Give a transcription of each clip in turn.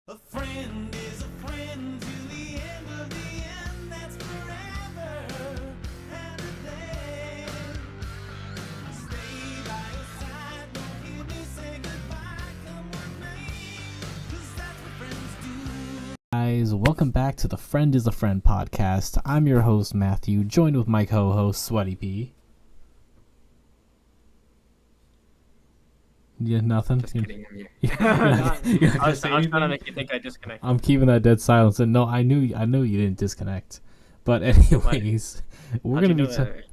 A friend is a friend to the end of the end. That's forever and a day. Stay by your side, don't hear me say goodbye. Come with me, 'cause that's what friends do. Guys, welcome back to the Friend is a Friend podcast. I'm your host, Matthew, joined with my co-host, Sweaty P. Yeah, nothing? Just kidding. I'm here. You're not I was say trying to anything? make you think I disconnect. I'm keeping that dead silence, and no, I knew you didn't disconnect. But anyways, we're How'd you gonna know be that?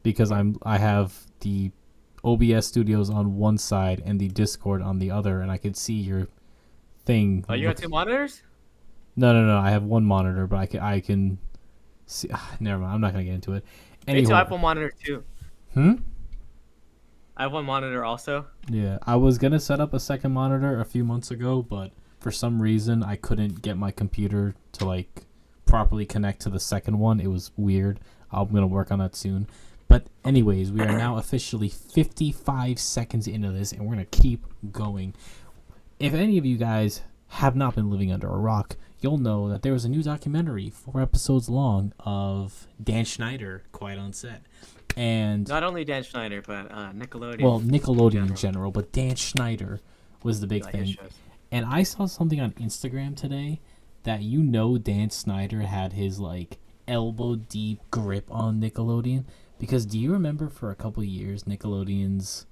because I have the OBS studios on one side and the Discord on the other, and I could see your thing. Oh, you got two monitors? No. I have one monitor, but I can see. Never mind. I'm not gonna get into it. Me too. I have Anywho, one monitor too. hmm. I have one monitor also. Yeah, I was gonna set up a second monitor a few months ago, but for some reason I couldn't get my computer to like properly connect to the second one. It was weird. I'm gonna work on that soon. But anyways, we are now officially 55 seconds into this, and we're gonna keep going. If any of you guys have not been living under a rock, you'll know that there was a new documentary, 4 episodes long, of Dan Schneider, Quiet on Set. And Not only Dan Schneider, but Nickelodeon. well, Nickelodeon in general. general, but Dan Schneider was the big Like his thing. shows. And I saw something on Instagram today that Dan Snyder had his like elbow deep grip on Nickelodeon, because do you remember for a couple years Nickelodeon's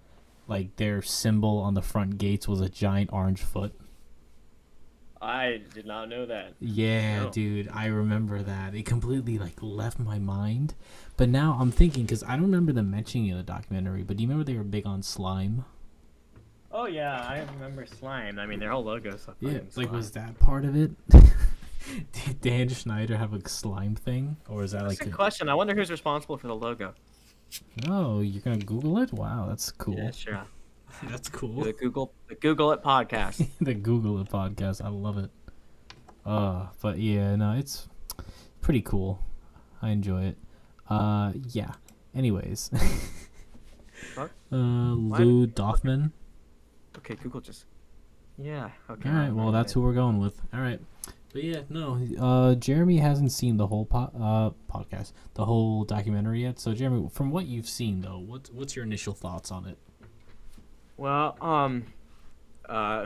like their symbol on the front gates was a giant orange foot? I did not know that. Yeah, No. dude, I remember that. It completely like left my mind. But now I'm thinking, because I don't remember them mentioning it in the documentary, but do you remember they were big on slime? Oh yeah, I remember slime. I mean, their whole logo is Yeah, fucking like slime. was that part of it? Did Dan Schneider have a slime thing, or is that That's like? a good question. I wonder who's responsible for the logo. No, you're gonna Google it. Wow, that's cool. Yeah, sure. That's cool. The Google It podcast. The Google It podcast. I love it. But yeah, no, it's pretty cool. I enjoy it. Yeah. Anyways, What? Lou Doffman. Okay, Google just. Yeah. Okay. All right, well, that's who we're going with. All right. But yeah, no, Jeremy hasn't seen the whole podcast, the whole documentary yet. So Jeremy, from what you've seen though, what's your initial thoughts on it? Well,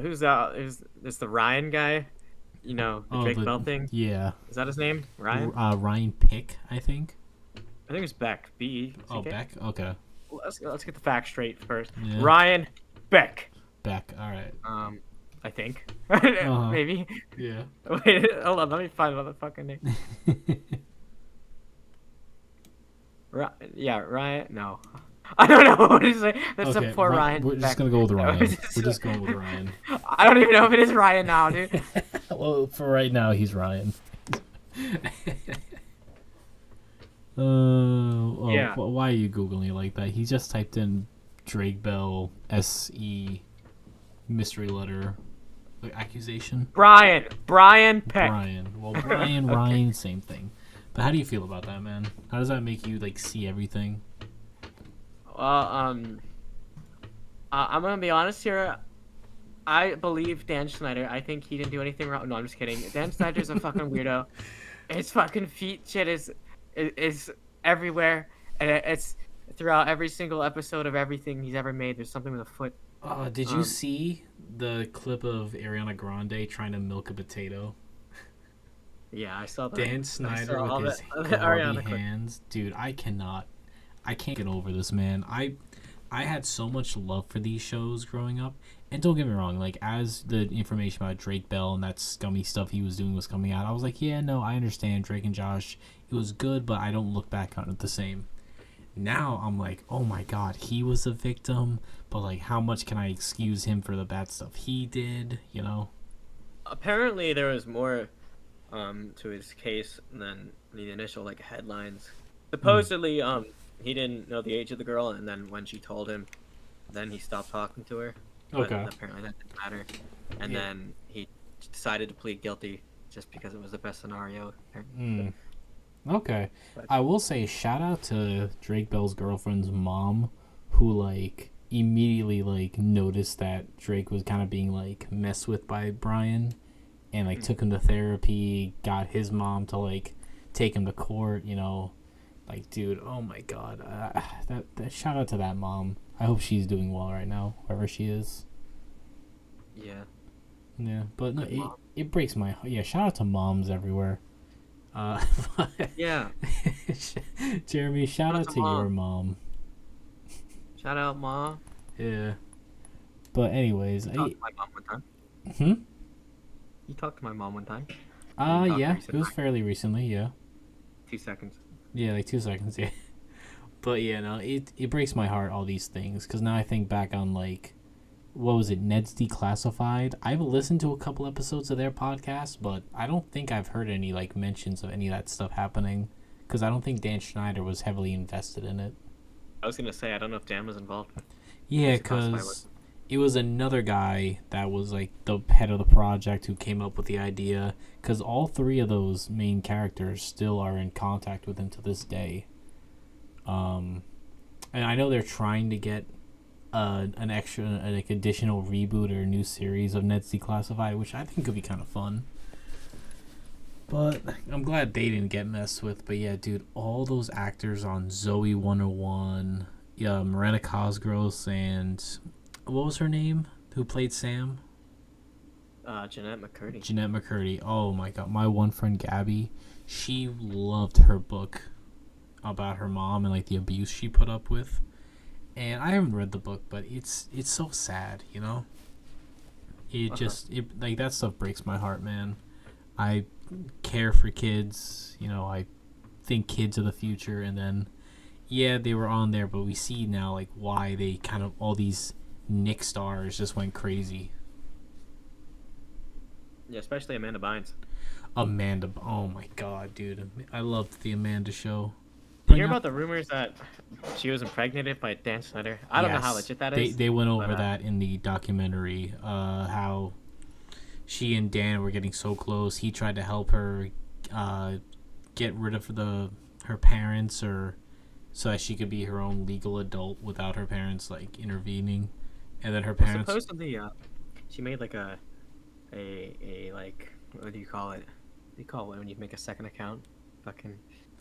who's that? Is this the Ryan guy? You know, the Drake Bell thing? Yeah. Is that his name? Ryan? Ryan Pick, I think. I think it's Beck. B-E-C-K? Oh, Beck. Okay. Let's get the facts straight first. Yeah. Ryan Beck. Beck. All right. I think. Uh-huh. Maybe. Yeah. Wait, hold on. Let me find another fucking name. Yeah, Ryan. No. I don't know what to say. That's Okay. a poor Ryan. We're just Beck. gonna go with Ryan. We're We're just going with Ryan. I don't even know if it is Ryan now, dude. Well, for right now, he's Ryan. Yeah. Why are you googling it like that? He just typed in Drake Bell SE mystery letter accusation. Brian Peck. Brian. Well, Brian, Ryan, same thing. But how do you feel about that, man? How does that make you like see everything? Well, I'm gonna be honest here. I believe Dan Schneider. I think he didn't do anything wrong. No, I'm just kidding. Dan Schneider's a fucking weirdo. His fucking feet shit is everywhere, and it's throughout every single episode of everything he's ever made. There's something with a foot. Did you see the clip of Ariana Grande trying to milk a potato? Yeah, I saw that. Dan I Snyder saw all with his that Ariana grubby clip. hands. Dude, I can't get over this, man. I had so much love for these shows growing up. And don't get me wrong, like, as the information about Drake Bell and that scummy stuff he was doing was coming out, I was like, yeah, no, I understand Drake and Josh. It was good, but I don't look back on it the same. Now I'm like, oh my god, he was a victim, but like, how much can I excuse him for the bad stuff he did, you know? Apparently, there was more to his case than the initial like headlines. Supposedly, he didn't know the age of the girl, and then when she told him, then he stopped talking to her. But Okay. apparently that didn't matter. And Yeah. then he decided to plead guilty just because it was the best scenario. Okay. But- I will say shout out to Drake Bell's girlfriend's mom, who like immediately like noticed that Drake was kind of being like messed with by Brian, and like took him to therapy, got his mom to like take him to court, you know. Like, dude, oh my god. That shout out to that mom. I hope she's doing well right now, wherever she is. Yeah. Yeah, but no, Good mom. it breaks my heart. Yeah, shout out to moms everywhere. Yeah. Jeremy, shout out to your mom. Shout out, Mom. Yeah. But anyways, You talked to my mom one time. hmm? You talked to my mom one time. talked Yeah, it recently. was fairly recently, yeah. 2 seconds. Yeah, like 2 seconds, yeah. But yeah, no, it breaks my heart, all these things, because now I think back on, like, what was it, Ned's Declassified? I've listened to a couple episodes of their podcast, but I don't think I've heard any, like, mentions of any of that stuff happening, because I don't think Dan Schneider was heavily invested in it. I was gonna say I don't know if Dan was involved. Yeah, Declassified because was- it was another guy that was, like, the head of the project who came up with the idea, because all three of those main characters still are in contact with him to this day. And I know they're trying to get an extra, like, additional reboot or new series of Ned's Declassified, which I think could be kind of fun. But I'm glad they didn't get messed with. But yeah, dude, all those actors on Zoe 101, yeah, Miranda Cosgrove, and what was her name? Who played Sam? Jeanette McCurdy. Jeanette McCurdy. Oh my god, my one friend Gabby, she loved her book about her mom and like the abuse she put up with. And I haven't read the book, but it's so sad, you know. It just like that stuff breaks my heart, man. I care for kids, you know. I think kids are the future, and then yeah, they were on there, but we see now like why they kind of all these Nick stars just went crazy. Yeah, especially Amanda Bynes. Amanda, oh my god, dude, I loved the Amanda show. Did you hear about the rumors that she was impregnated by Dan Schneider? I don't know how legit that is. They went over but, that in the documentary. How she and Dan were getting so close. He tried to help her get rid of her parents, or so that she could be her own legal adult without her parents like intervening. And then her parents. Supposedly, she made like a like, what do you call it? What do you call it when you make a second account? Fucking.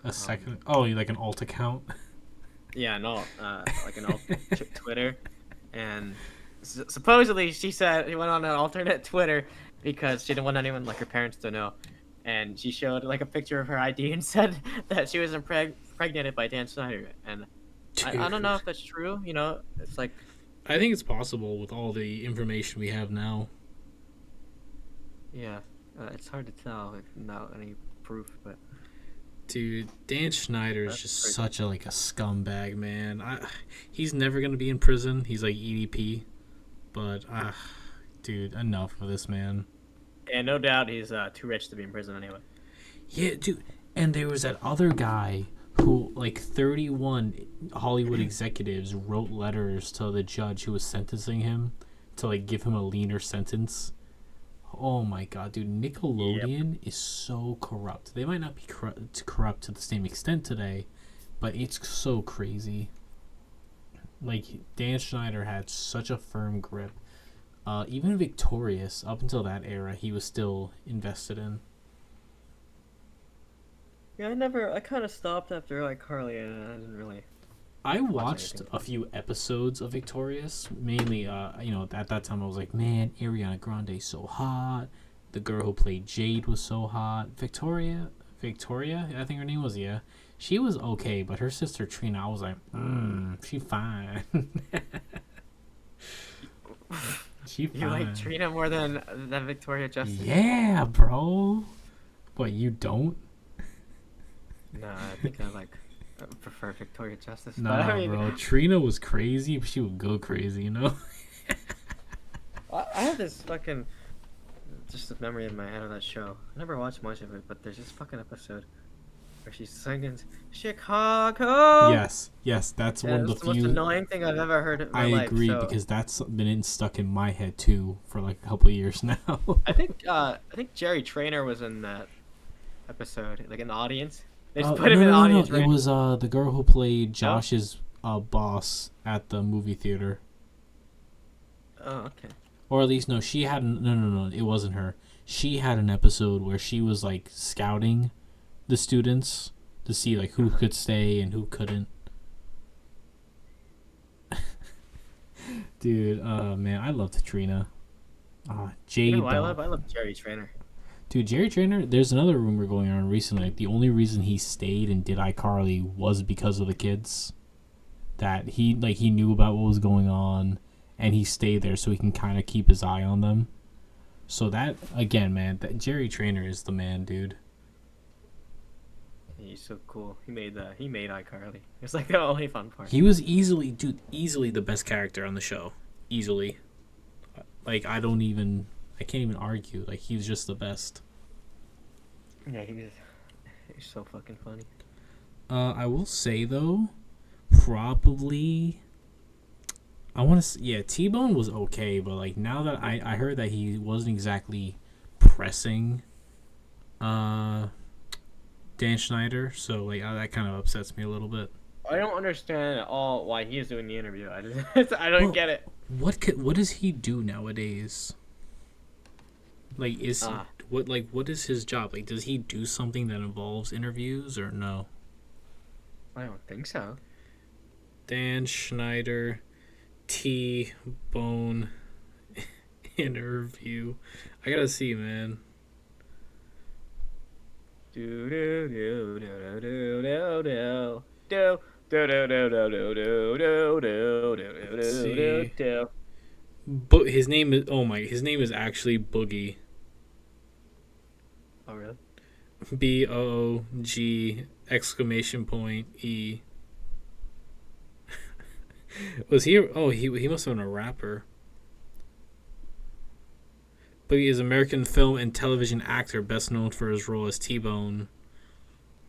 A second. Oh, you like an alt account? Yeah, no, like an alt Twitter, and supposedly she said she went on an alternate Twitter because she didn't want anyone like her parents to know, and she showed like a picture of her ID and said that she was impregnated by Dan Schneider, and I don't know if that's true. You know, it's like I think it's possible with all the information we have now. yeah, it's hard to tell without any proof, but. Dude, Dan Schneider is That's just crazy. such a like a scumbag, man. He's never gonna be in prison. He's like EDP, but dude, enough of this man. And no doubt he's too rich to be in prison anyway. Yeah, dude. And there was that other guy who, like, 31 Hollywood executives wrote letters to the judge who was sentencing him to like give him a leaner sentence. Oh my god, dude, Nickelodeon is so corrupt. They might not be corrupt to the same extent today, but it's so crazy. Like, Dan Schneider had such a firm grip. Even Victorious, up until that era, he was still invested in. Yeah, I kind of stopped after like Carly, and I didn't really. I watched anything. a few episodes of Victorious. Mainly, you know, at that time I was like, man, Ariana Grande's so hot. The girl who played Jade was so hot. Victoria, I think her name was, yeah. She was okay, but her sister Trina, I was like, she fine. She fine. You like Trina more than Victoria Justice? Yeah, bro. What, you don't? No, I think I prefer Victoria Justice. Nah, but, I mean, bro. Trina was crazy, but she would go crazy, you know? I have this fucking just a memory in my head of that show. I never watched much of it, but there's this fucking episode where she's singing Chicago. Yes, that's Yeah, one of it's the the most few. annoying thing I've ever heard in my I life. agree so because that's been stuck in my head too for like a couple of years now. I think Jerry Trainer was in that episode, like in the audience. They just put him in the audience. It was the girl who played Josh's boss at the movie theater. Oh, okay. Or at least no, she hadn't. No, it wasn't her. she had an episode where she was like scouting the students to see like who could stay and who couldn't. Dude, man, I love Trina. Jay You know, I Dog. love Jerry Trainer. Dude, Jerry Trainer, there's another rumor going on recently. Like, the only reason he stayed and did iCarly was because of the kids. That he knew about what was going on, and he stayed there so he can kind of keep his eye on them. So that, again, man, that Jerry Trainer is the man, dude. He's so cool. He made iCarly. It's like the only fun part. He was easily the best character on the show. Easily. Like, I can't even argue. Like, he was just the best. Yeah, he's so fucking funny. I will say, though, probably... I want to... Yeah, T-Bone was okay, but, like, now that I heard that he wasn't exactly pressing Dan Schneider, so, like, that kind of upsets me a little bit. I don't understand at all why he is doing the interview. I don't get it. What does he do nowadays? Like, what is his job? Like, does he do something that involves interviews or no? I don't think so. Dan Schneider, T-Bone interview. I gotta see, man. Do do do do do do do do. Do do do do do do do do do do do do. But his name is actually Boogie. Oh really? BOG exclamation point E. Was he? Oh, he must have been a rapper. Boogie is an American film and television actor, best known for his role as T-Bone.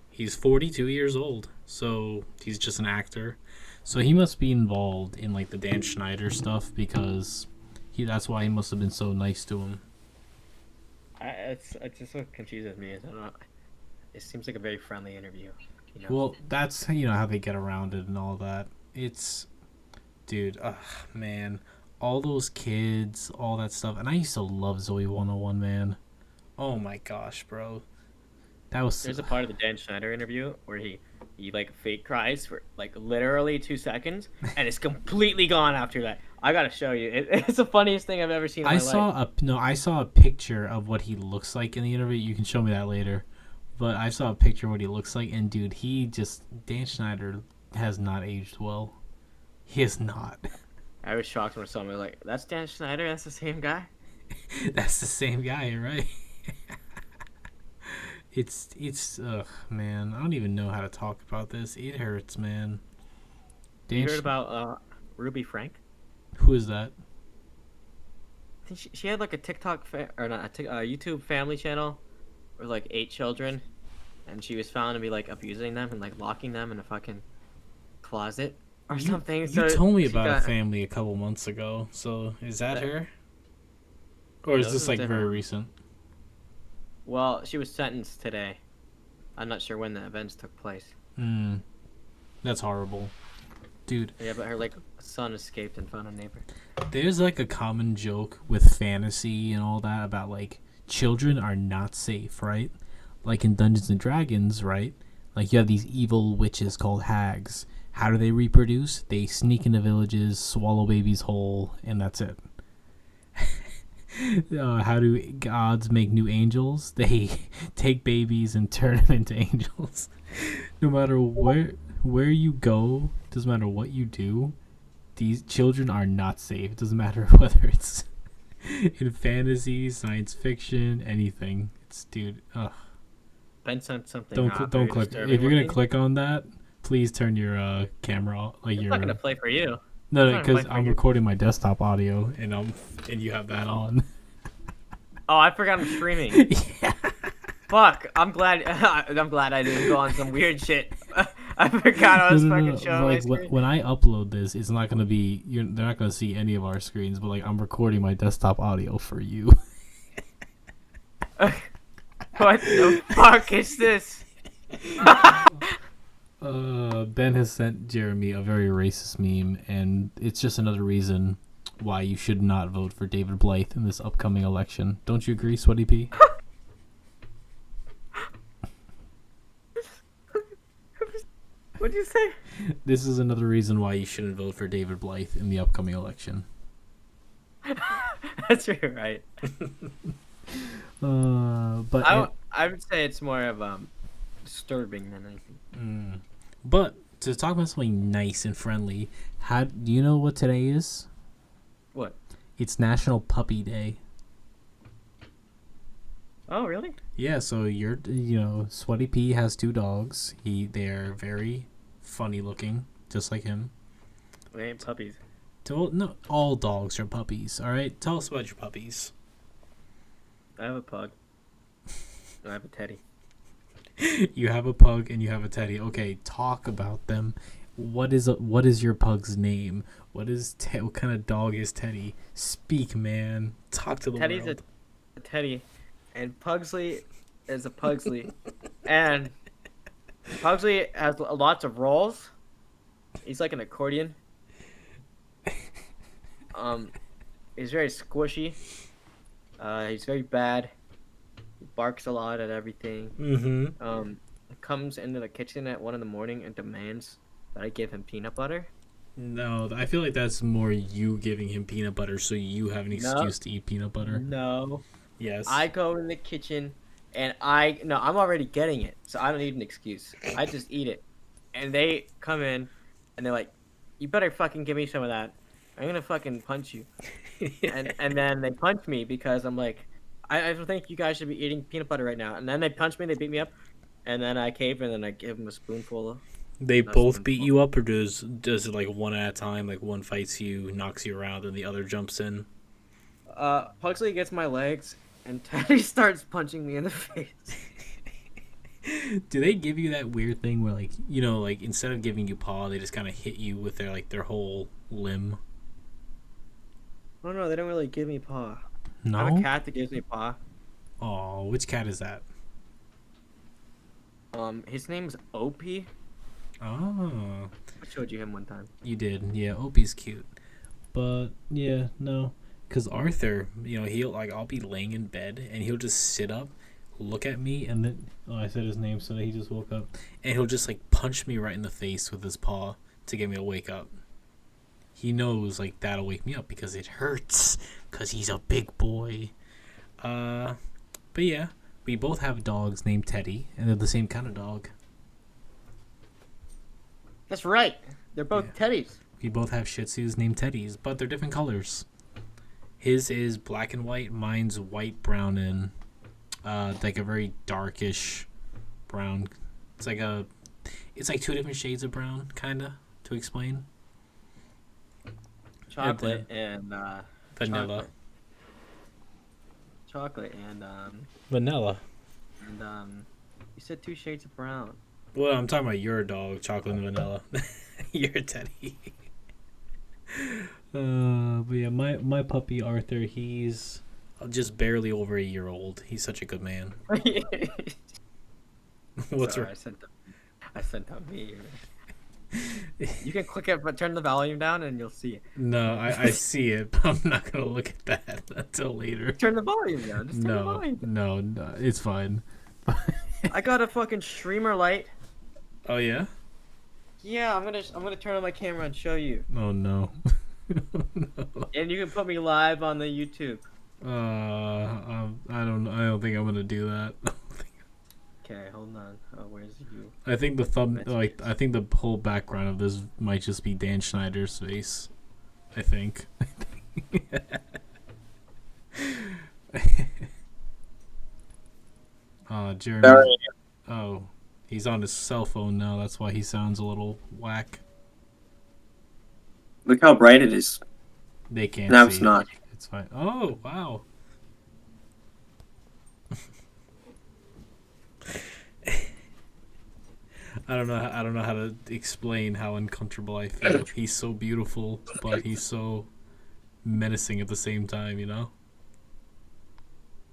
He's 42 years old, so he's just an actor. So he must be involved in like the Dan Schneider stuff because that's why he must have been so nice to him. It's just what confuses me. I don't know. It seems like a very friendly interview. You know? Well, that's how they get around it and all that. It's, dude, man, all those kids, all that stuff, and I used to love Zoe 101, man. Oh my gosh, bro. There's a part of the Dan Schneider interview where he like fake cries for like literally 2 seconds, and it's completely gone after that. I gotta show you. It's the funniest thing I've ever seen in my life. I saw a picture of what he looks like in the interview. You can show me that later. But I saw a picture of what he looks like, and dude, Dan Schneider has not aged well. He is not. I was shocked when I saw him. I was like, "That's Dan Schneider. That's the same guy." That's the same guy, right? It's man, I don't even know how to talk about this. It hurts, man. You heard about Ruby Frank? Who is that? I think she had like a TikTok YouTube family channel with like 8 children, and she was found to be like abusing them and like locking them in a fucking closet or something. You told me about a family a couple months ago. So is that her? Or is this like very recent? Well, she was sentenced today. I'm not sure when the events took place. That's horrible. Dude. Yeah, but her like son escaped and found a neighbor. There's like a common joke with fantasy and all that about like children are not safe, right? Like in Dungeons and Dragons, right? Like you have these evil witches called hags. How do they reproduce? They sneak into villages, swallow babies whole, and that's it. How do gods make new angels? They take babies and turn them into angels. No matter where you go, doesn't matter what you do, these children are not safe. It doesn't matter whether it's in fantasy, science fiction, anything. It's dude. Ugh. Ben sent something. Don't click. If you're gonna click on that, please turn your camera off. Like it's not gonna play for you. No, because I'm recording my desktop audio and you have that on. Oh, I forgot I'm streaming. Yeah. Fuck! I'm glad I didn't go on some weird shit. I forgot I was fucking showing my screen. When I upload this, it's not gonna be. They're not gonna see any of our screens. But like, I'm recording my desktop audio for you. What the fuck is this? Ben has sent Jeremy a very racist meme, and it's just another reason why you should not vote for David Blythe in this upcoming election. Don't you agree, Sweaty P? What'd you say? This is another reason why you shouldn't vote for David Blythe in the upcoming election. That's right. But I would say it's more of disturbing than anything. But to talk about something nice and friendly, do you know what today is? What? It's National Puppy Day. Oh, really? Yeah, so Sweaty P has 2 dogs. They're very funny looking, just like him. They ain't puppies. No, all dogs are puppies. All right, tell us about your puppies. I have a pug. I have a teddy. You have a pug and you have a teddy. Okay, talk about them. What is your pug's name? What kind of dog is Teddy? Speak, man. Talk to the Teddy's world. a teddy, and Pugsley is a Pugsley, and Pugsley has lots of rolls. He's like an accordion. He's very squishy. He's very bad. He barks a lot at everything. Mm-hmm. Comes into the kitchen at 1 a.m. and demands that I give him peanut butter. No, I feel like that's more you giving him peanut butter so you have an excuse to eat peanut butter. No. Yes. I go in the kitchen and I'm already getting it, so I don't need an excuse. I just eat it. And they come in and they're like, "You better fucking give me some of that. I'm gonna fucking punch you." and then they punch me because I'm like, I don't think you guys should be eating peanut butter right now. And then they punch me, they beat me up, and then I cave and then I give them a spoonful of. They both beat you up, or does it like one at a time? Like one fights you, knocks you around, and the other jumps in. Pugsley gets my legs, and Teddy starts punching me in the face. Do they give you that weird thing where like instead of giving you paw, they just kind of hit you with their whole limb? Oh no, they don't really give me paw. No. I have a cat that gives me paw. Oh, which cat is that? His name's Opie. Oh. I showed you him one time. You did, yeah. Opie's cute, but yeah, no. Cause Arthur, I'll be laying in bed and he'll just sit up, look at me, and then I said his name, so he just woke up, and he'll just like punch me right in the face with his paw to get me to wake up. He knows like that'll wake me up because it hurts, cause he's a big boy. But yeah, we both have dogs named Teddy, and they're the same kind of dog. That's right. They're both teddies. We both have Shih Tzus named Teddies, but they're different colors. His is black and white. Mine's white, brown, and like a very darkish brown. It's like 2 different shades of brown, kinda, to explain. Chocolate and Vanilla. Chocolate and Vanilla. and you said 2 shades of brown. Well, I'm talking about your dog, Chocolate and Vanilla. Your Teddy. But yeah, my puppy Arthur, he's just barely over a year old. He's such a good man. What's Sorry, wrong? I sent out me. You can click it, but turn the volume down, and you'll see it. No, I see it, but I'm not gonna look at that until later. Turn the volume down. Just turn the volume down. No, it's fine. I got a fucking streamer light. Oh yeah? Yeah, I'm gonna turn on my camera and show you. Oh no. And you can put me live on the YouTube. I don't think I'm gonna do that. Okay, hold on. Oh, where's you? I think I think the whole background of this might just be Dan Schneider's face. I think. Jeremy. Oh, he's on his cell phone now. That's why he sounds a little whack. Look how bright it is. They can't No, see. it's not. It's fine. Oh, wow. I don't know how to explain how uncomfortable I feel. He's so beautiful, but he's so menacing at the same time, you know?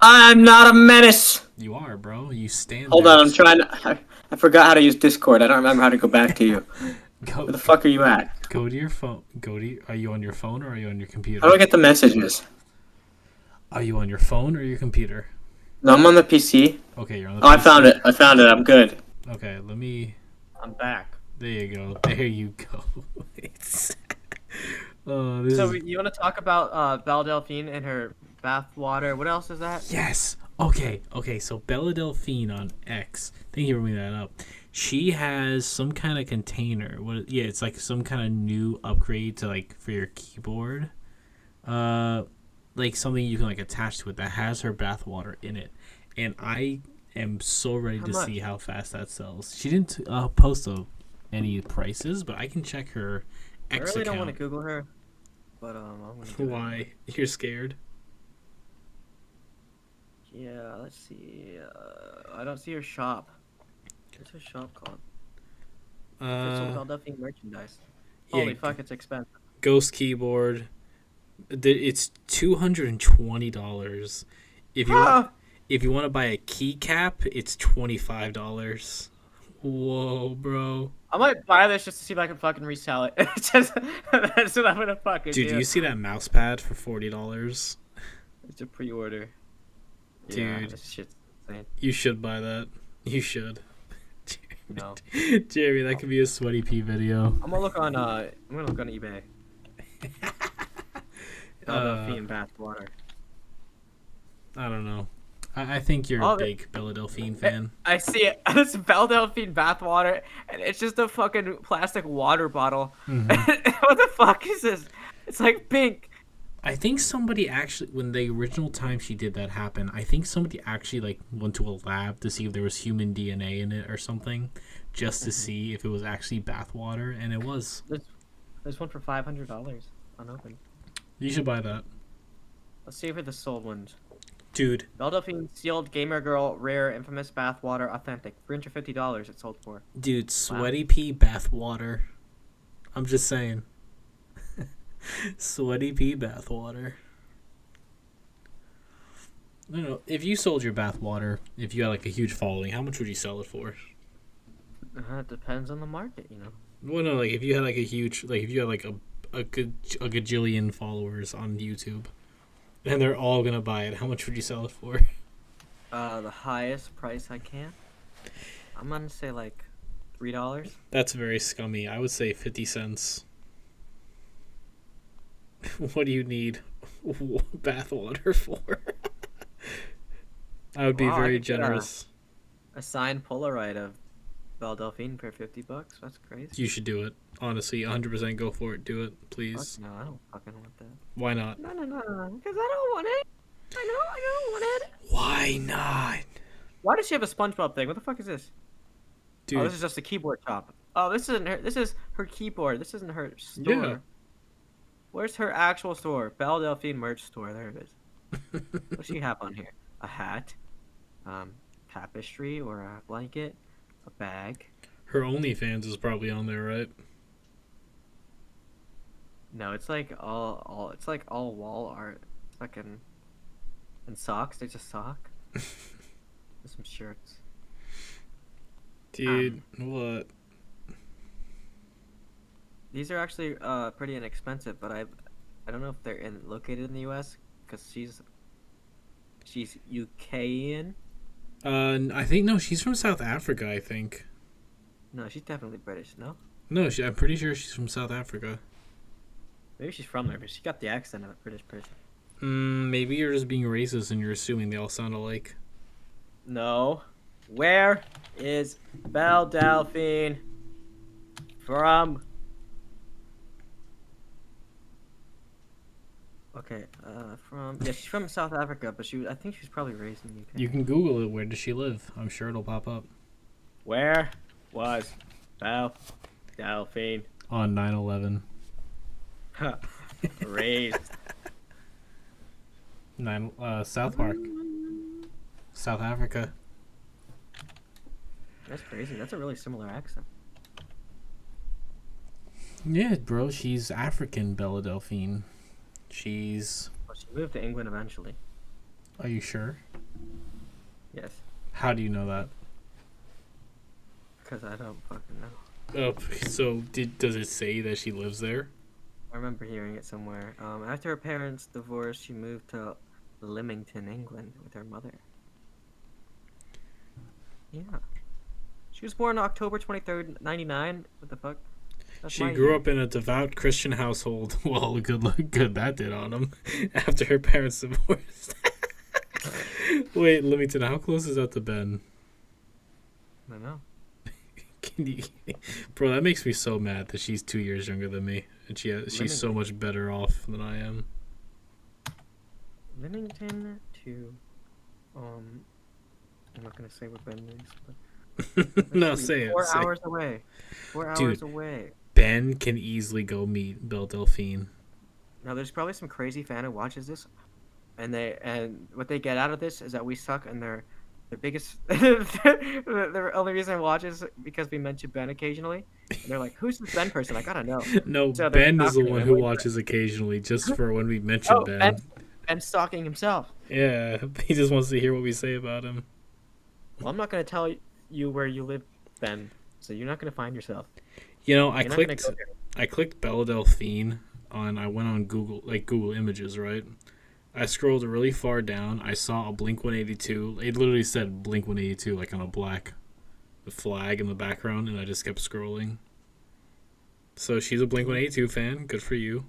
I'm not a menace. You are, bro. You stand Hold there. on, I'm trying to. I forgot how to use Discord. I don't remember how to go back to you. Go, Where the fuck are you at? go to your phone. Are you on your phone or are you on your computer? How do I get the messages? Are you on your phone or your computer? No, I'm on the PC. Okay, you're on the Oh, I PC. found it. I found it. I'm good. Okay, let me. I'm back. There you go. There you go. It's. Oh, this So is. you want to talk about Belle Delphine and her bath water? What else is that? Yes. Okay. So Bella Delphine on X. Thank you for bringing that up. She has some kind of container. What? Yeah, it's like some kind of new upgrade to like for your keyboard. Like something you can like attach to it that has her bath water in it, and I am so ready How to much? see how fast that sells. She didn't post any prices, but I can check her I X really don't account. want to Google her, but I'm gonna do it. Why? You're scared? Yeah, let's see. I don't see her shop. What's her shop called? It's all Belle Delphine merchandise. yeah, Holy fuck, it's expensive. Ghost keyboard. It's $220. If you want, if you want to buy a keycap, it's $25. Whoa, bro. I might buy this just to see if I can fucking resell it. Just, that's what I'm gonna fucking Dude, do. you see that mouse pad for $40? It's a pre-order. Yeah, Dude. this shit's insane. You should buy that. You should. No. Jeremy, that could be a sweaty pea video. I'm gonna look on eBay. Belle Delphine bath water. I don't know. I think you're Oh, a big Bella Delphine fan. I see it. It's Belle Delphine bath water, and it's just a fucking plastic water bottle. Mhm. What the fuck is this? It's like pink. I think somebody actually, when the original time she did that happen, I think somebody actually like went to a lab to see if there was human DNA in it or something, just to see if it was actually bathwater, and it was. There's one for $500 unopened. You should buy that, Let's see if it's the sold ones. dude. Belle Delphine sealed gamer girl rare infamous bath water authentic. $350 it sold for. Dude, sweaty pea bathwater. I'm just saying. Sweaty pea bathwater. I don't know. If you sold your bathwater, if you had like a huge following, how much would you sell it for? It depends on the market, you know. Well, no, like if you had like a huge, like if you had like a gajillion followers on YouTube, and they're all gonna buy it, how much would you sell it for? The highest price I can. I'm gonna say like $3. That's very scummy. I would say 50 cents. What do you need bathwater for? I would be Wow, I very could get generous. A signed Polaroid of Belle Delphine for $50. That's crazy. You should do it. Honestly, 100% go for it. Do it, please. Fuck no, I don't fucking want that. Why not? No, because I don't want it. I don't want it. Why not? Why does she have a SpongeBob thing? What the fuck is this? Dude, Oh, this is just a keyboard shop. Oh, this isn't her. This is her keyboard. This isn't her store. Yeah. Where's her actual store? Belle Delphine merch store. There it is. What does she have on here? A hat, tapestry or a blanket, a bag. her OnlyFans is probably on there, right? No, it's like all wall art. Fucking and socks. There's a sock. There's some shirts. Dude, what? These are actually pretty inexpensive, but I don't know if they're located in the U.S. because she's UKian. I think no, she's from South Africa. I think. No, she's definitely British. No, No, I'm pretty sure she's from South Africa. maybe she's from there, but she got the accent of a British person. Maybe you're just being racist and you're assuming they all sound alike. No, where is Belle Delphine from? Okay, she's from South Africa, but I think she's probably raised in the UK. You can Google it. Where does she live? I'm sure it'll pop up. Where was Belle Delphine On 9/11. raised? South Park. South Africa. That's crazy. That's a really similar accent. Yeah, bro, she's African, Bella Delphine. She's... Well, she moved to England eventually. Are you sure? Yes, How do you know that? because I don't fucking know. So does it say that she lives there? I remember hearing it somewhere. After her parents' divorce, she moved to Lymington, England, with her mother. Yeah. She was born October 23rd, 99. What the fuck? That's She my grew year. up in a devout Christian household. Well, good that did on him. After her parents divorced. Wait, Leamington, how close is that to Ben? I don't know. Can you, bro? That makes me so mad that she's 2 years younger than me, and she's so much better off than I am. Lymington to, I'm not gonna say what Ben is, but No, let's see, say it. 4 say it. hours away. 4 hours Dude. away. Ben can easily go meet Belle Delphine. Now, there's probably some crazy fan who watches this, and what they get out of this is that we suck, and their biggest the only reason I watch is because we mention Ben occasionally. And they're like, "Who's this Ben person? I gotta know." No, So they're Ben is the stalking one him, who like, watches occasionally, just for when we mention Oh, Ben. Ben's stalking himself. Yeah, he just wants to hear what we say about him. Well, I'm not gonna tell you where you live, Ben, so you're not gonna find yourself. You know, I You're not gonna clicked. go there. I clicked Belle Delphine I went on Google Images, right? I scrolled really far down. I saw a Blink 182. It literally said Blink 182, like on a black flag in the background, and I just kept scrolling. So she's a Blink 182 fan. Good for you.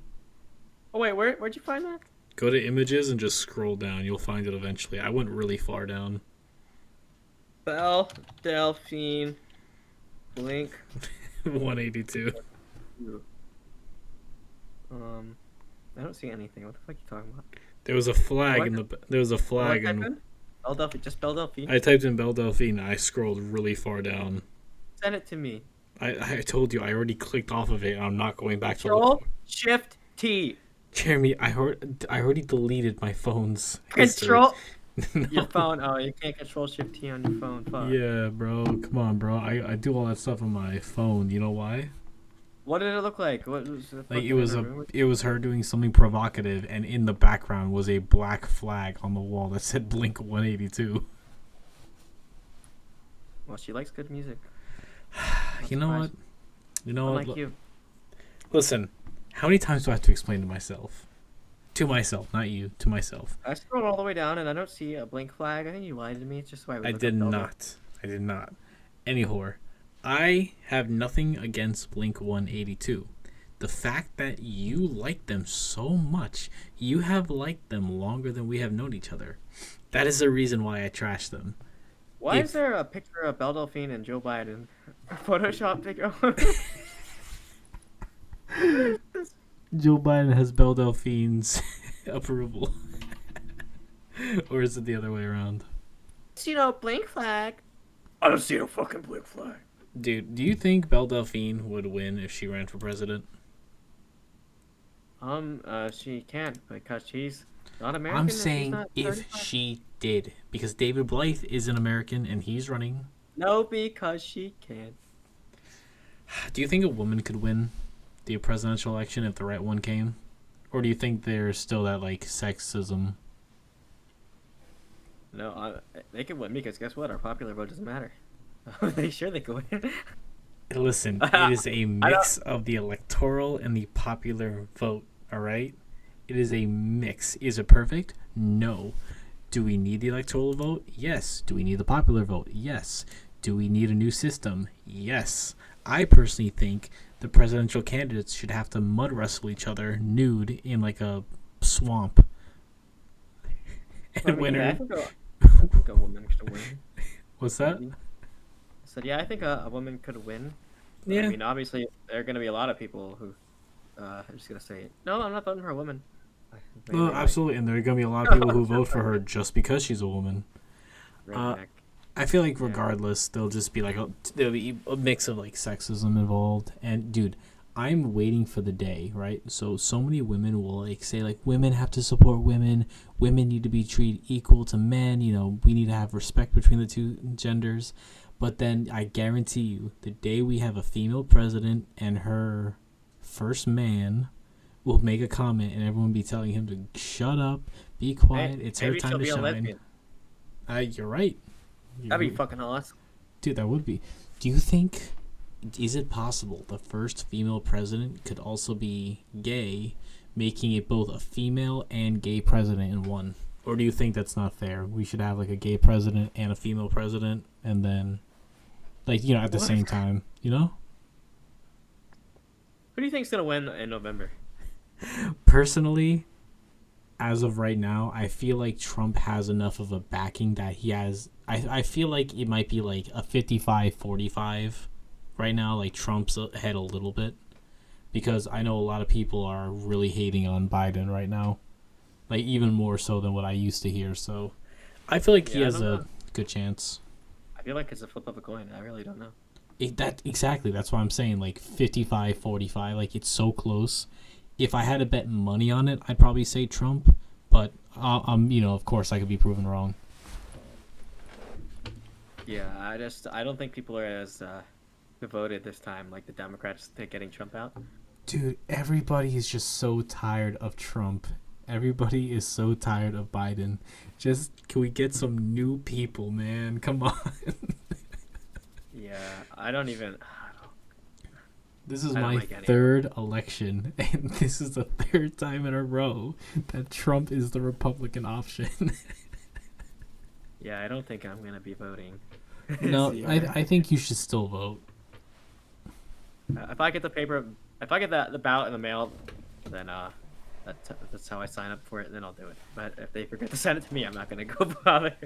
Oh wait, where'd you find that? Go to images and just scroll down. You'll find it eventually. I went really far down. Belle Delphine, Blink. 182. I don't see anything. What the fuck are you talking about? There was a flag What? in the. There was a flag What in. happened? Belle Delphine, just Belle Delphine. I typed in Belle Delphine. And I scrolled really far down. Send it to me. I told you I already clicked off of it. And I'm not going back to look Control for it. Shift T. Jeremy, I already deleted my phone's history. Control No. your phone. Oh, you can't Control Shift T on your phone. Fuck. Yeah, bro. Come on, bro. I do all that stuff on my phone. You know why? What did it look like? What was the Like fucking- it was her doing something provocative, and in the background was a black flag on the wall that said Blink 182. Well, she likes good music. You know what? You know what? Unlike you. Listen, how many times do I have to explain to myself? To myself, not you. To myself. I scrolled all the way down and I don't see a Blink flag. I think you lied to me. It's just why I did not. I did not. Anyhow, I have nothing against Blink 182. The fact that you like them so much, you have liked them longer than we have known each other. That is the reason why I trash them. Why If- is there a picture of Belle Delphine and Joe Biden? Photoshop picture. Joe Biden has Belle Delphine's approval. Or is it the other way around? You know, Blink flag. I don't see a fucking Blink flag. Dude, do you think Belle Delphine would win if she ran for president? She can't because she's not American. I'm and she's saying not if 35. she did. Because David Blythe is an American and he's running. No, because she can't. Do you think a woman could win the presidential election if the right one came? Or do you think there's still that, like, sexism? No, they can win because guess what? Our popular vote doesn't matter. They can win. Listen, it is a mix of the electoral and the popular vote, alright? It is a mix. Is it perfect? No. Do we need the electoral vote? Yes. Do we need the popular vote? Yes. Do we need a new system? Yes. I personally think the presidential candidates should have to mud wrestle each other nude in like a swamp. And I mean, winner. yeah, I think a woman could win. What's that? I said, yeah, I think a woman could win. But, Yeah. I mean, obviously, there are going to be a lot of people who. I'm just going to say it. No, I'm not voting for a woman. No, absolutely. And there are going to be a lot of people who vote for her just because she's a woman. Redneck. I feel like regardless, there'll just be like there'll be a mix of like sexism involved. And dude, I'm waiting for the day, right? So many women will like say like women have to support women. Women need to be treated equal to men. You know, we need to have respect between the two genders. But then I guarantee you, the day we have a female president and her first man will make a comment, and everyone will be telling him to shut up, be quiet. It's her Maybe time she'll to be a shine. lesbian. You're right. That'd be fucking awesome. Dude, that would be. Do you think is it possible the first female president could also be gay, making it both a female and gay president in one? Or do you think that's not fair? We should have like a gay president and a female president, and then, like, you know, at the same time, you know? Who do you think's gonna win in November? Personally, as of right now, I feel like Trump has enough of a backing that he has. I feel like it might be like a 55-45 right now. Like Trump's ahead a little bit, because I know a lot of people are really hating on Biden right now, like even more so than what I used to hear. So I feel like he Yeah, I has don't a know. good chance. I feel like it's a flip of a coin. I really don't know. Exactly. That's why I'm saying like 55-45. Like it's so close. If I had to bet money on it, I'd probably say Trump. But you know, of course, I could be proven wrong. Yeah, I don't think people are as devoted this time, like the Democrats to getting Trump out. Dude, everybody is just so tired of Trump. Everybody is so tired of Biden. Just, can we get some new people, man? Come on. Yeah, I don't even. This is I don't my like any of third election, and this is the third time in a row that Trump is the Republican option. Yeah, I don't think I'm gonna be voting. No, this year. I think you should still vote. If I get the paper, if I get the ballot in the mail, then that's how I sign up for it. Then I'll do it. But if they forget to send it to me, I'm not gonna go bother.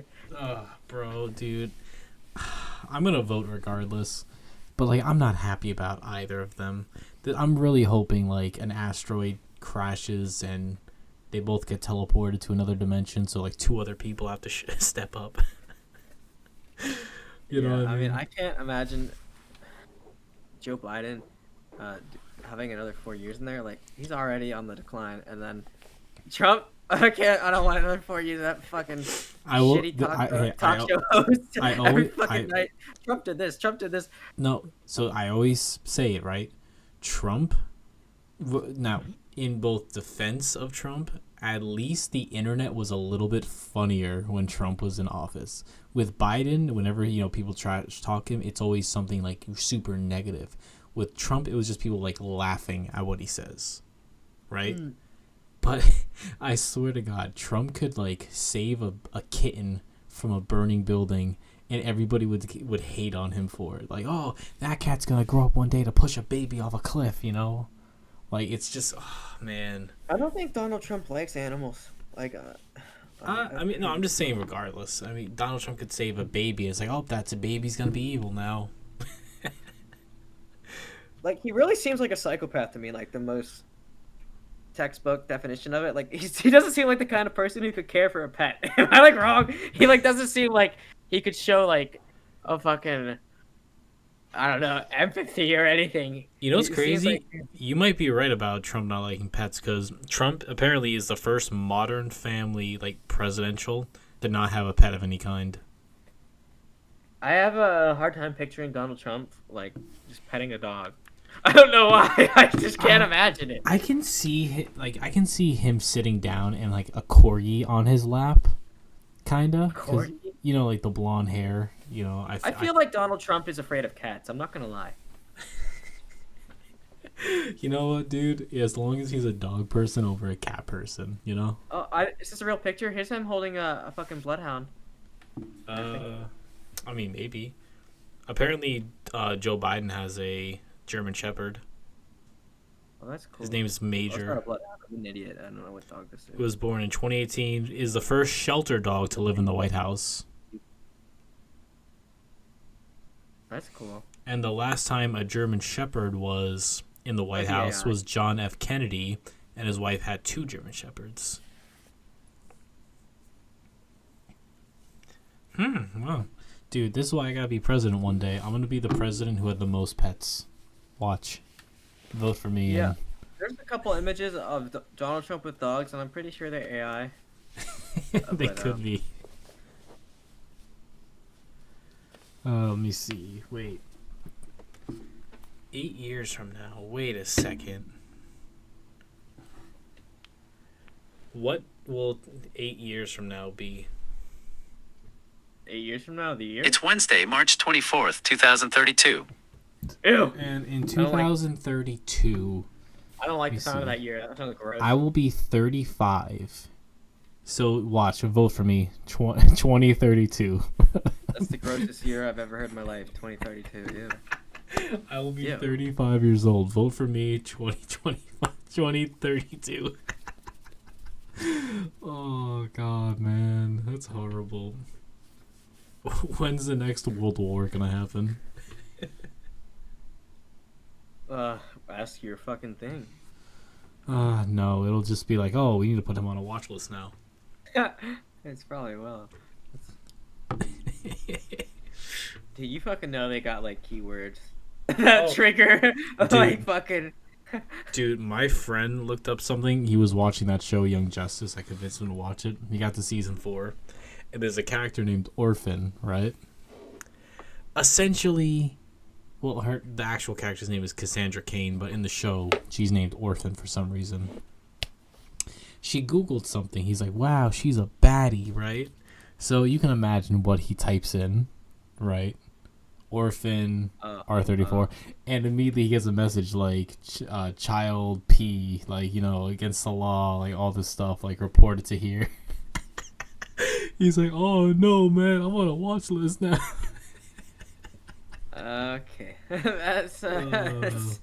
Bro, dude. I'm gonna vote regardless. But, like, I'm not happy about either of them. I'm really hoping, like, an asteroid crashes and they both get teleported to another dimension, so, like, two other people have to step up. You know what I mean? I can't imagine Joe Biden having another 4 years in there. Like, he's already on the decline, and then Trump. I don't want another 4 years of that fucking shitty talk show host every fucking night. Trump did this. Trump did this. No, so I always say it, right? Trump, now, in both defense of Trump, at least the internet was a little bit funnier when Trump was in office. With Biden, whenever, you know, people try to talk him, it's always something like super negative. With Trump, it was just people like laughing at what he says, right? But I swear to God, Trump could like save a kitten from a burning building, and everybody would hate on him for it. Like, oh, that cat's gonna grow up one day to push a baby off a cliff, you know? Like, it's just, oh, man. I don't think Donald Trump likes animals. Like, I mean, no, I'm just saying regardless. I mean, Donald Trump could save a baby. It's like, oh, that's a baby's gonna be evil now. like he really seems like a psychopath to me. Like the most textbook definition of it. Like he doesn't seem like the kind of person who could care for a pet. Am I like wrong? He like doesn't seem like he could show like a fucking, I don't know, empathy or anything. You know what's It seems crazy? like- You might be right about Trump not liking pets, because Trump apparently is the first modern family, like presidential, to not have a pet of any kind. I have a hard time picturing Donald Trump like just petting a dog. I don't know why. I just can't imagine it. I can see him sitting down and like a corgi on his lap, kinda. 'Cause, Corgi? you know, like the blonde hair. You know, I feel like Donald Trump is afraid of cats. I'm not gonna lie. You know what, dude? As long as he's a dog person over a cat person, you know. Oh, is this a real picture? Here's him holding a fucking bloodhound. I mean, maybe. Apparently, Joe Biden has a German Shepherd. Oh, that's cool. His name is Oh, it's not a Major. bloodhound. I'm an idiot. I don't know what dog this He is. was born in 2018. Is the first shelter dog to live in the White House. That's cool. And the last time a German Shepherd was in the White Yeah, House yeah. was John F. Kennedy, and his wife had 2 German Shepherds. Wow. Dude, this is why I gotta be president one day. I'm gonna be the president who had the most pets. Watch. Vote for me. Yeah. There's a couple images of Donald Trump with dogs, and I'm pretty sure they're AI. They But, could be. Let me see. Wait. 8 years from now. Wait a second. What will 8 years from now be? 8 years from now, the year? It's Wednesday, March 24th, 2032. Ew. And in don't like- 2032, I don't like Let me the sound of see. that year. That sounds gross. I will be 35. So watch, vote for me. 2032. That's the grossest year I've ever heard in my life. 2032. Ew. I will be Yeah. 35 years old. Vote for me. 2032. Oh god, man, that's horrible. When's the next World War gonna happen? Ask your fucking thing. No, it'll just be like, oh, we need to put him on a watch list now. It's probably will. Do you fucking know they got like keywords that Oh, trigger like dude. fucking? Dude, my friend looked up something. He was watching that show, Young Justice. I convinced him to watch it. He got to season 4. And there's a character named Orphan, right? Essentially, well, the actual character's name is Cassandra Cain, but in the show, she's named Orphan for some reason. She Googled something. He's like, wow, she's a baddie, right? So you can imagine what he types in, right? Orphan, R34, and immediately he gets a message like child P, like, you know, against the law, like all this stuff, like reported to here. He's like, oh no, man, I'm on a watch list now. Okay, that's it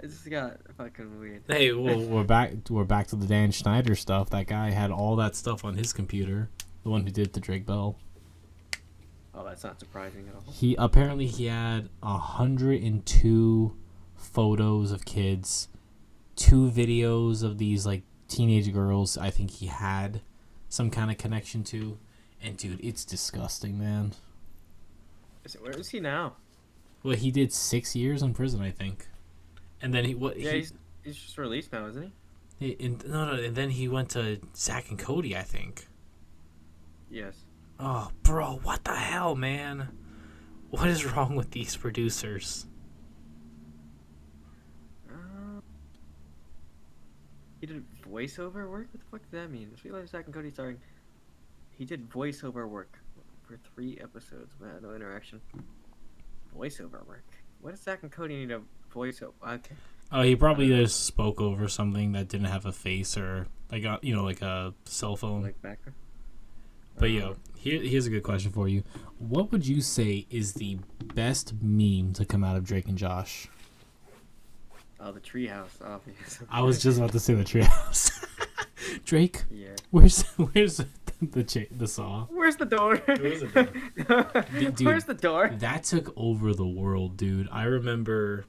just got fucking weird. Hey, well, we're back to the Dan Schneider stuff. That guy had all that stuff on his computer, the one who did the Drake Bell. Oh, that's not surprising at all. He apparently he had 102 photos of kids, 2 videos of these like teenage girls. I think he had some kind of connection to, and dude, it's disgusting, man. Where is he now? Well, he did 6 years in prison, I think, and then Yeah, he's just released now, isn't he? and then he went to Zack and Cody, I think. Yes. Oh, bro, what the hell, man? What is wrong with these producers? He did voiceover work? What the fuck does that mean? Just realized Zack and Cody starring. He did voiceover work for 3 episodes. Man, no interaction. Voiceover work. What does Zack and Cody need a voiceover? Okay. Oh, he probably just spoke over something that didn't have a face or like a, you know, like a cell phone. Like background. But yo, here's a good question for you. What would you say is the best meme to come out of Drake and Josh? Oh, the treehouse, obviously. I was just about to say the treehouse. Drake, Yeah. where's the saw? Where's the door? Where's the door? Dude, Where's the door? That took over the world, dude. I remember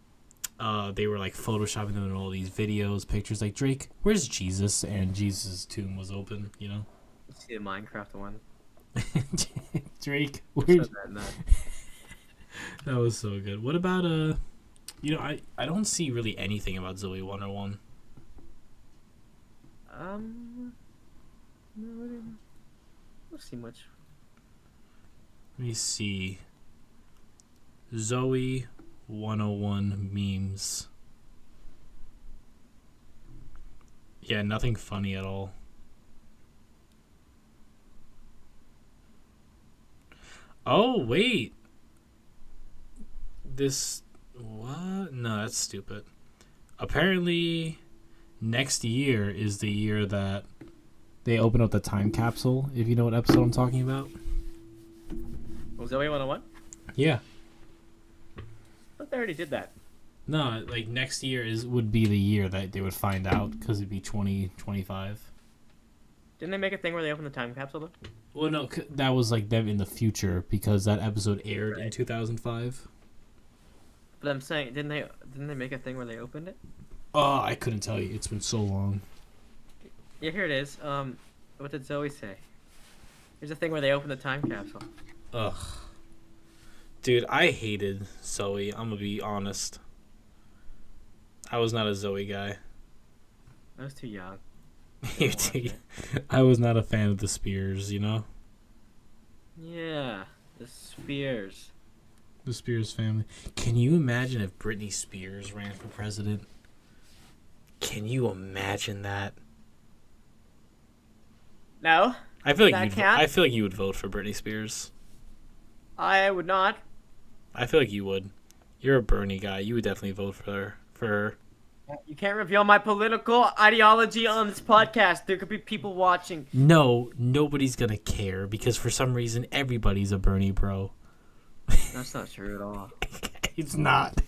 they were like photoshopping them in all these videos, pictures. Like, Drake, where's Jesus? And Jesus' tomb was open, you know? See the Minecraft one. Drake, Said where's... that in that. That was so good. What about you know, I don't see really anything about Zoe 101. No, I don't see much. Let me see. Zoe 101 memes. Yeah, nothing funny at all. Oh, wait. This... What? No, that's stupid. Apparently, next year is the year that they open up the time capsule, if you know what episode I'm talking about. Was Zoe 101? Yeah. I thought they already did that. No, like next year would be the year that they would find out, because it'd be 2025. Didn't they make a thing where they opened the time capsule though? Well, no, that was like them in the future, because that episode aired in Right. 2005. But I'm saying, didn't they make a thing where they opened it? Oh, I couldn't tell you. It's been so long. Yeah, here it is. What did Zoe say? There's a thing where they open the time capsule. Ugh. Dude, I hated Zoe. I'm gonna be honest. I was not a Zoe guy. I was too young. You watch too- it. I was not a fan of the Spears, you know? Yeah, the Spears. The Spears family. Can you imagine if Britney Spears ran for president? Can you imagine that? No, I feel like That you'd, cat? I feel like you would vote for Britney Spears. I would not. I feel like you would. You're a Bernie guy. You would definitely vote for her. You can't reveal my political ideology on this podcast. There could be people watching. No, nobody's gonna care because for some reason everybody's a Bernie bro. That's not true at all. It's not.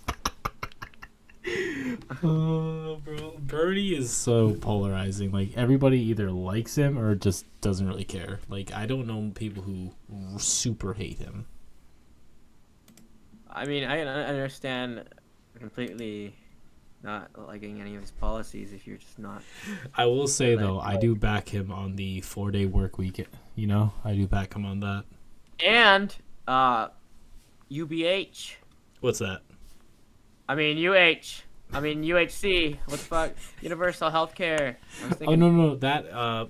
Oh, bro. Bernie is so polarizing. Like, everybody either likes him or just doesn't really care. Like, I don't know people who super hate him. I mean, I understand completely not liking any of his policies if you're just not. I will say, Like- though, I do back him on the 4-day work week. You know? I do back him on that. And, UBH. What's that? I mean, UHC. What the fuck? Universal Healthcare. I was Oh, thinking, no. That,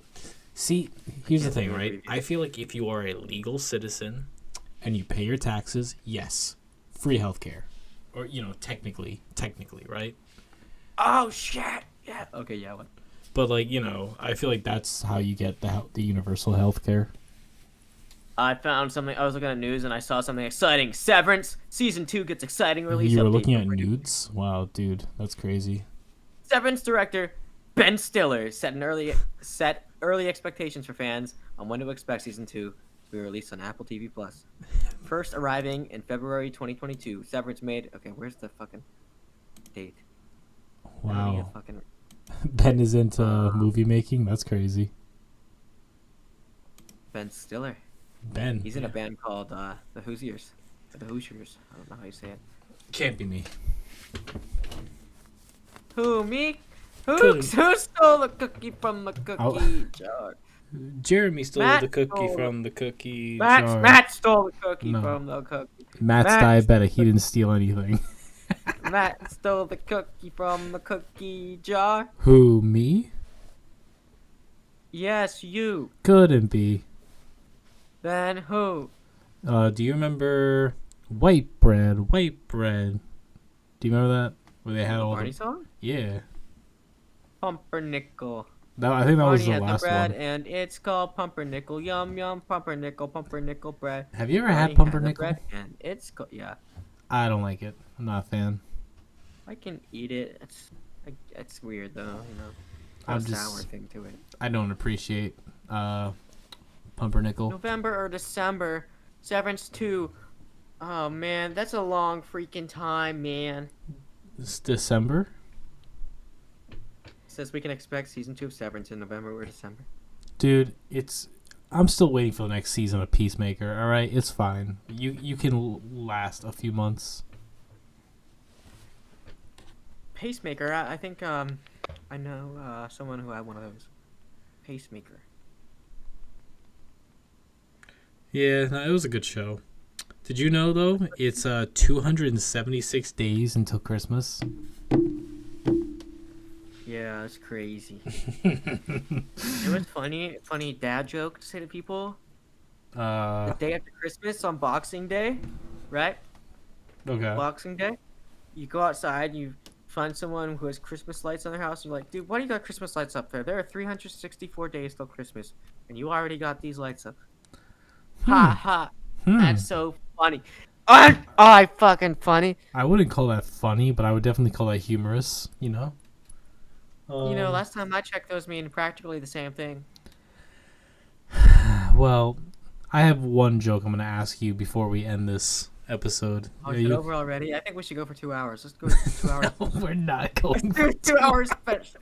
see, here's the thing, Yeah, right? maybe. I feel like if you are a legal citizen and you pay your taxes, yes, free healthcare. Or, you know, technically, right? Oh, shit. Yeah. Okay, yeah. What? But, like, you know, I feel like that's how you get the universal healthcare. I found something. I was looking at news and I saw something exciting. Severance season 2 gets exciting release. You were update looking at from- nudes? Wow, dude, that's crazy. Severance director Ben Stiller set early expectations for fans on when to expect season 2 to be released on Apple TV Plus. First arriving in February 2022. Severance made. Okay, where's the fucking date? I don't need a Wow. fucking Ben is into movie making? That's crazy. Ben Stiller. Ben. He's in a band called the Hoosiers. Or the Hoosiers. I don't know how you say it. Can't be me. Who, me? Couldn't. Who stole the cookie from the cookie Oh. jar? Jeremy stole Matt the cookie stole from the cookie jar. Matt stole the cookie No. from the cookie. Matt's Matt- diabetic. He didn't steal anything. Matt stole the cookie from the cookie jar. Who, me? Yes, you. Couldn't be. Then who? Do you remember White Bread? White Bread. Do you remember that? Where they had all Barney the... song? Yeah. Pumpernickel. That, I think that was Barney the had last the bread, one. and it's called pumpernickel. Yum yum, pumpernickel bread. Have you ever Barney had the pumpernickel? bread, and it's yeah. I don't like it. I'm not a fan. I can eat it. It's weird though, you know. I'm A just- sour thing to it. I don't appreciate pumpernickel. November or December, Severance 2. Oh man, that's a long freaking time, man. It's December? Says we can expect season 2 of Severance in November or December. Dude, I'm still waiting for the next season of Peacemaker, alright? It's fine. You can last a few months. Pacemaker, I think I know someone who had one of those. Pacemaker. Yeah, no, it was a good show. Did you know, though, it's 276 days until Christmas? Yeah, that's crazy. It was funny dad joke to say to people. The day after Christmas on Boxing Day, right? Okay. Boxing Day, you go outside, you find someone who has Christmas lights on their house. You're like, dude, why do you got Christmas lights up there? There are 364 days till Christmas, and you already got these lights up. Ha ha. That's so funny. I fucking funny. I wouldn't call that funny, but I would definitely call that humorous, you know? You know, last time I checked, those mean practically the same thing. Well, I have one joke I'm going to ask you before we end this episode. Oh, Are is it you- over already? I think we should go for 2 hours. Let's go for 2 hours. No, we're not going. 2 hours special.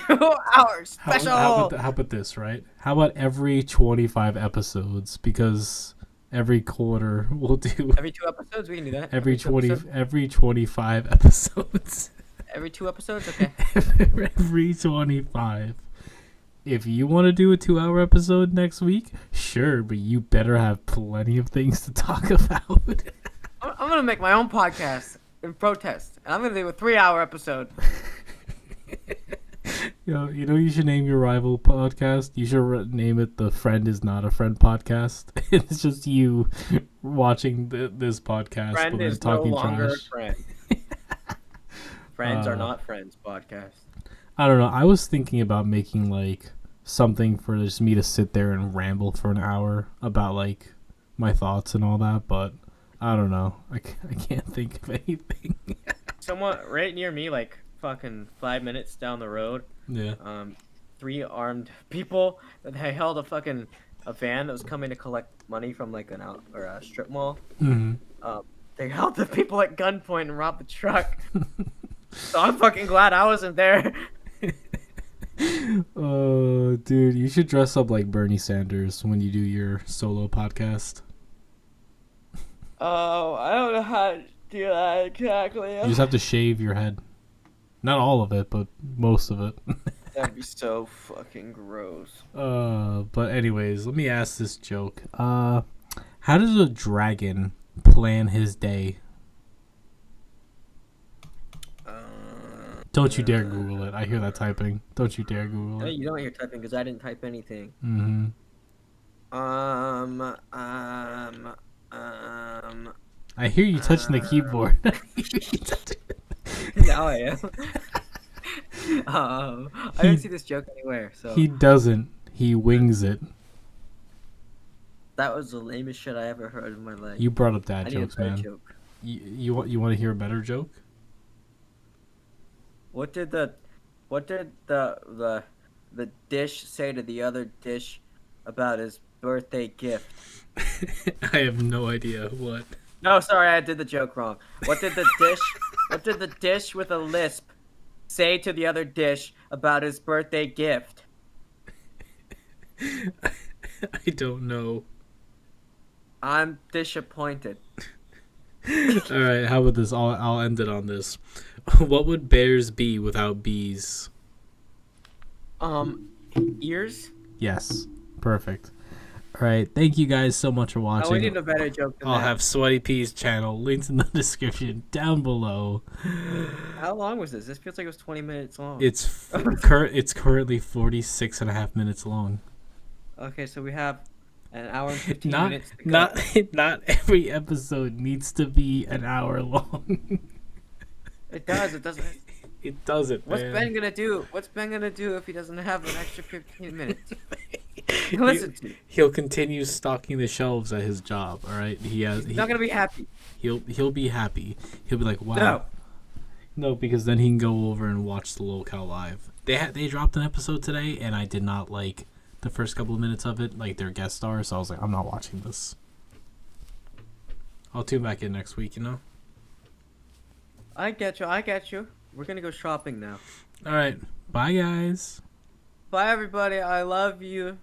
2 hours special. How about this, right? How about every 25 episodes? Because every quarter we'll do Every 2 episodes, we can do that. every 2 20 episodes? every 25 episodes. Every 2 episodes, okay. Every 25. If you want to do a 2-hour episode next week, sure, but you better have plenty of things to talk about. I'm gonna make my own podcast in protest, and I'm gonna do a 3-hour episode. You know, you should name your rival podcast. You should name it the "Friend Is Not a Friend" podcast. It's just you watching this podcast, but Friend then is no talking longer trash. a friend. Friends are not friends podcast. I don't know. I was thinking about making like something for just me to sit there and ramble for an hour about like my thoughts and all that, but I don't know. I can't think of anything. Someone right near me, like fucking 5 minutes down the road, Yeah. 3 armed people. They held a van that was coming to collect money from like a strip mall. Hmm. They held the people at gunpoint and robbed the truck. So I'm fucking glad I wasn't there. Oh, dude, you should dress up like Bernie Sanders when you do your solo podcast. Oh, I don't know how to do that exactly. You just have to shave your head. Not all of it, but most of it. That'd be so fucking gross. But anyways, let me ask this joke. How does a dragon plan his day? Don't you dare Google it. I hear that typing. Don't you dare Google No, it. you don't hear typing because I didn't type anything. Mm-hmm. I hear you touching the keyboard. Now I am. I didn't see this joke anywhere, so He doesn't. He wings it. that was the lamest shit I ever heard in my life. You brought up dad I need a jokes, better man. joke. You want to hear a better joke? What did the dish say to the other dish about his birthday gift? I have no idea what. No, sorry, I did the joke wrong. What did the dish with a lisp say to the other dish about his birthday gift? I don't know. I'm disappointed. All right, how about this? I'll end it on this. What would bears be without bees? Ears? Yes, perfect. All right, thank you guys so much for Oh, watching. we need a better joke than I'll that. have Sweaty Peas channel links in the description down below. How long was this? This feels like it was 20 minutes long. It's currently 46 and a half minutes long. Okay, so we have an hour and 15 Not minutes to go. not every episode needs to be an hour long. It does. It doesn't. It doesn't, What's man. Ben gonna do? What's Ben gonna do if he doesn't have an extra 15 minutes? Listen to me. He'll continue stocking the shelves at his job. All right, He's not gonna be happy. He'll be happy. He'll be like, wow. No. No, because then he can go over and watch the locale live. They dropped an episode today, and I did not like the first couple of minutes of it, like their guest star. So I was like, I'm not watching this. I'll tune back in next week. You know. I get you. I get you. We're gonna go shopping now. All right. Bye, guys. Bye, everybody. I love you.